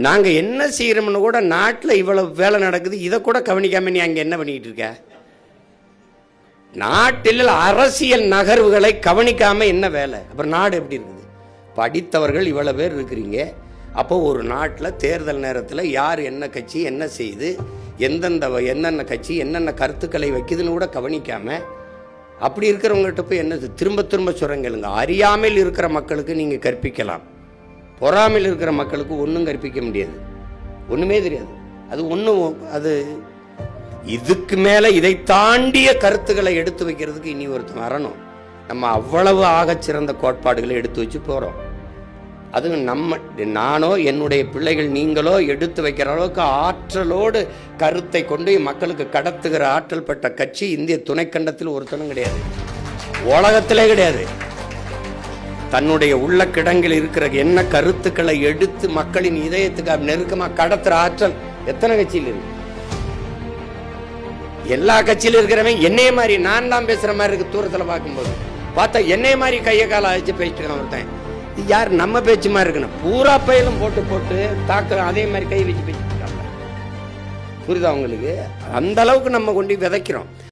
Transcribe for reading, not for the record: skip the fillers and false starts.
நாங்கள் என்ன செய்கிறோம்னு கூட நாட்டில் இவ்வளவு வேலை நடக்குது, இதை கூட கவனிக்காம நீ அங்கே என்ன பண்ணிக்கிட்டு இருக்க? நாட்டில் அரசியல் நகர்வுகளை கவனிக்காம என்ன வேலை? அப்புறம் நாடு எப்படி இருக்குது? படித்தவர்கள் இவ்வளவு பேர் இருக்கிறீங்க. அப்போ ஒரு நாட்டில் தேர்தல் நேரத்தில் யார் என்ன கட்சி என்ன செய்யுது, என்னென்ன கட்சி என்னென்ன கருத்துக்களை வைக்குதுன்னு கூட கவனிக்காம அப்படி இருக்கிறவங்ககிட்ட போய் என்ன திரும்ப திரும்ப சொல்கிறீங்க? அறியாமல் இருக்கிற மக்களுக்கு நீங்கள் கற்பிக்கலாம், பொறாமையில் இருக்கிற மக்களுக்கு ஒன்றும் கற்பிக்க முடியாது, ஒன்றுமே தெரியாது. அது ஒன்றும் அது இதுக்கு மேலே இதை தாண்டிய கருத்துக்களை எடுத்து வைக்கிறதுக்கு இனி ஒருத்தன் வரணும். நம்ம அவ்வளவு ஆகச்சிறந்த கோட்பாடுகளை எடுத்து வச்சு போகிறோம். அது நானோ என்னுடைய பிள்ளைகள் நீங்களோ எடுத்து வைக்கிற அளவுக்கு ஆற்றலோடு கருத்தை கொண்டு மக்களுக்கு கடத்துகிற ஆற்றல் பெற்ற கட்சி இந்திய துணைக்கண்டத்தில் ஒருத்தனும் கிடையாது, உலகத்திலே கிடையாது. தன்னுடைய உள்ள கிடங்கில் இருக்கிற என்ன கருத்துக்களை எடுத்து மக்களின் இதயத்துக்கு நெருக்கமாக கடத்துற ஆற்றல் எத்தனை கட்சியில் இருக்கு? எல்லா கட்சியிலும் இருக்கிறவன் என்னைய மாதிரி நான் தான் பேசுற மாதிரி இருக்கு. தூரத்தில் பார்க்கும்போது பார்த்தா என்னைய மாதிரி கையை காலை அழைச்சு பேசிட்டு ஒருத்தன் யார் நம்ம பேச்சு மாதிரி இருக்கணும். பூரா பயிலும் போட்டு போட்டு தாக்க அதே மாதிரி கை வச்சு பேசிட்டு இருக்காங்க. புரியுதா உங்களுக்கு? அந்த அளவுக்கு நம்ம கொண்டு விதைக்கிறோம்.